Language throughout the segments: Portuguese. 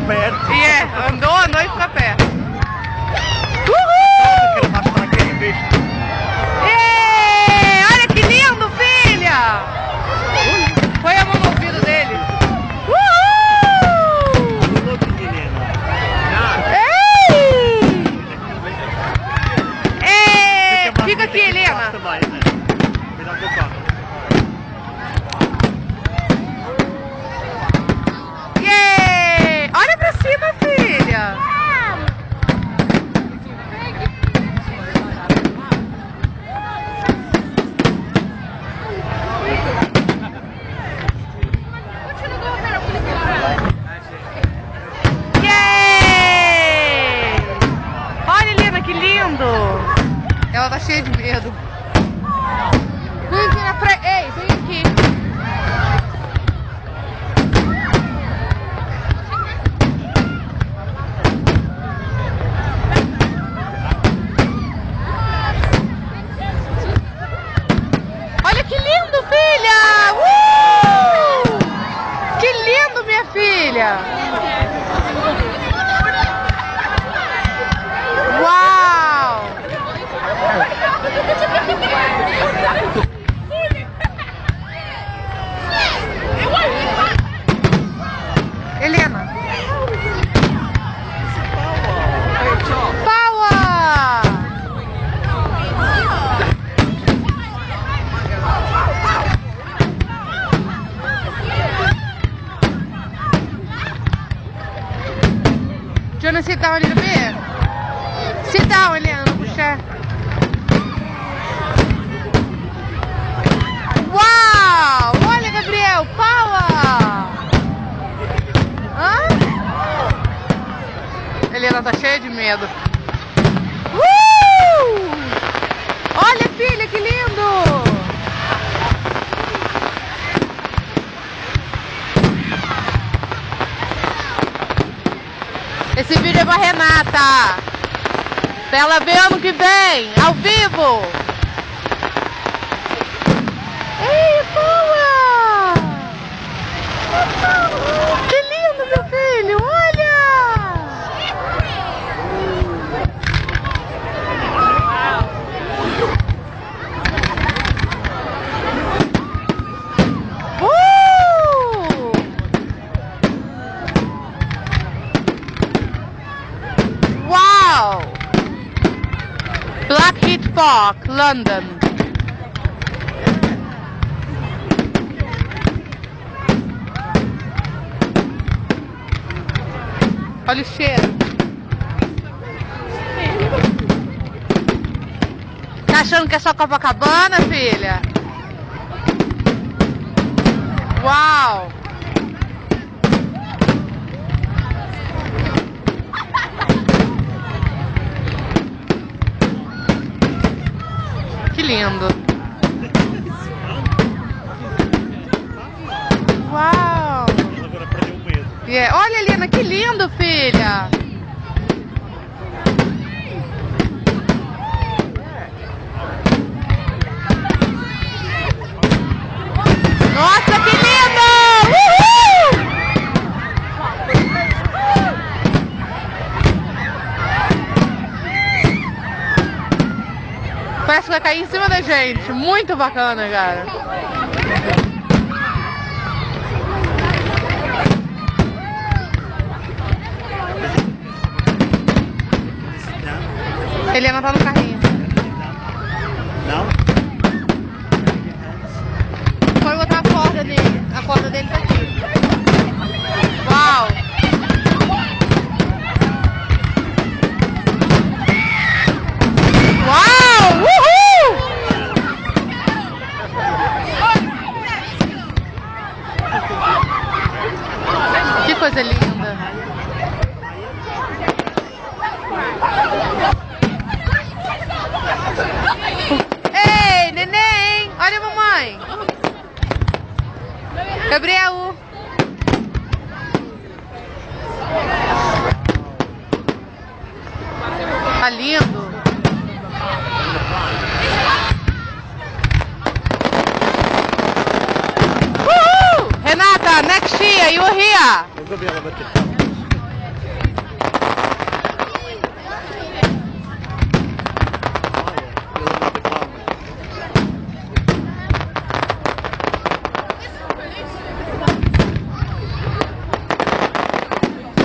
perto. E andou e ficou perto. Aquele macho naquele bicho. Olha que lindo, filha! Foi a mão no ouvido dele. Fica aqui, Helena. Olha pra cima, filha. Olha, Helena, que lindo. Ela tá cheia de medo. Vem aqui na frente. Ei, vem aqui. Olha que lindo, filha! Que lindo, minha filha! Uau! Helena! Do you want to sit down a little bit? Sit down, Helena, no puxar. Uau! Olha, Gabriel, power! Hã? Helena tá cheia de medo. Olha, filha, que lindo! Esse vídeo é pra Renata, pra ela ver ano que vem, ao vivo. Ei, boa! Que lindo, meu filho, olha! Blackheath Park, London. Olha o cheiro. Tá achando que é só Copacabana, filha? Uau! Que lindo! Uau! Olha, Helena, que lindo, filha! Nossa, que lindo! Uhul! Parece que vai cair em cima da gente. Muito bacana, cara. Helena tá no carrinho. Não? Pode botar a corda dele. A corda dele tá aqui. Uau! Uau! Uhul! Que coisa linda! Ei, neném! Olha a mamãe! Gabriel! Tá lindo! Renata, next year, you here!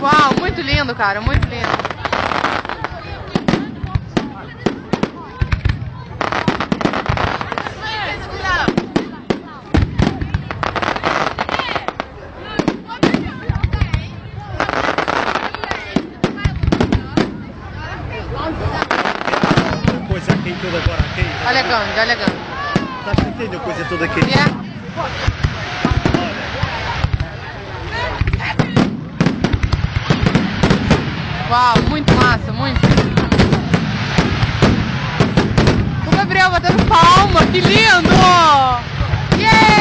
Uau, muito lindo, cara, muito lindo. Coisa aqui tudo agora aqui. Olha a gangue, olha a gangue. Tá sentindo coisa tudo aqui? Yeah. Uau, muito massa, muito. O Gabriel batendo palma, que lindo! Yeah!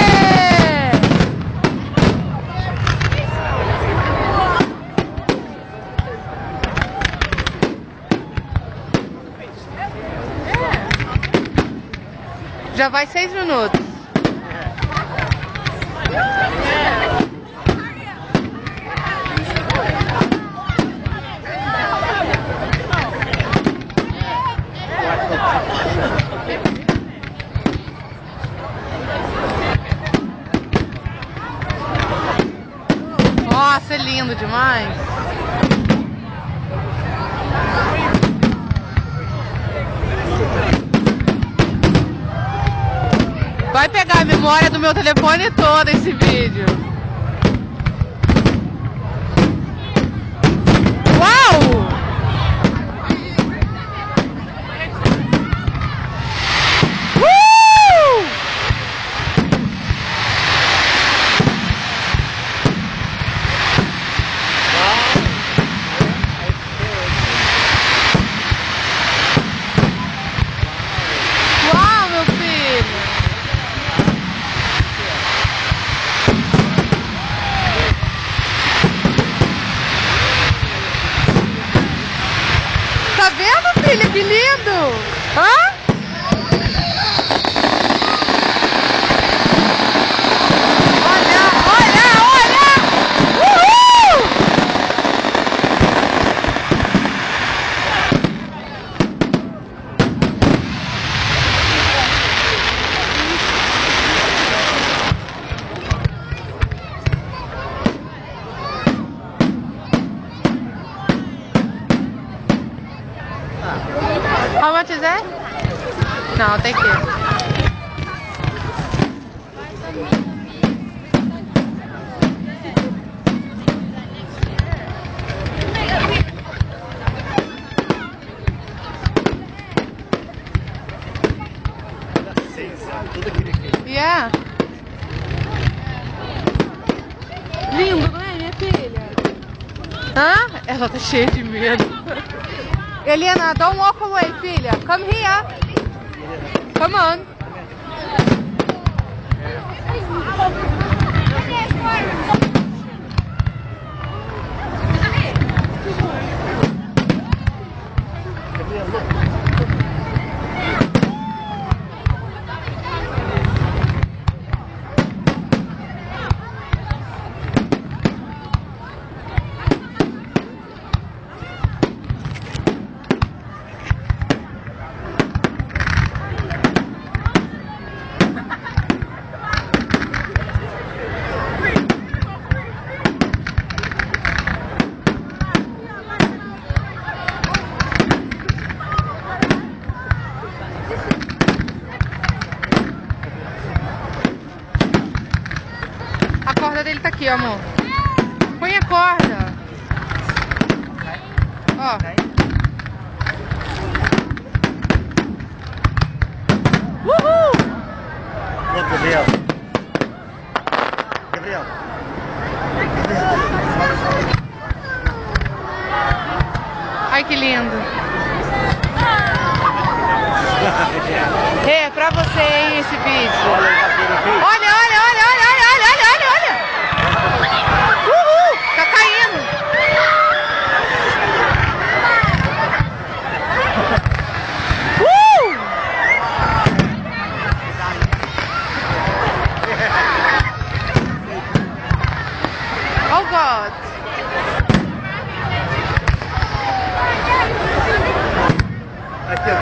Já vai 6 minutos. Nossa, é lindo demais. Vai pegar a memória do meu telefone toda esse vídeo. Uau! Uau, meu filho! Tá vendo, filha? Que lindo! Hã? Olha, olha, olha! Uhul! How much is that? No, thank you. Tudo aqui. Yeah. Lindo, não é, minha filha? Hã? Ela tá cheia de medo. Helena, don't walk away, filha. Come here. Come on. A corda dele tá aqui, amor. Põe a corda. Ó. Uhul! Look, Gabriel. Gabriel. Ai, que lindo. É, pra você, hein, esse vídeo. Olha, olha, olha, olha, olha, olha, olha, olha. Uhul! Tá caindo. Oh, God.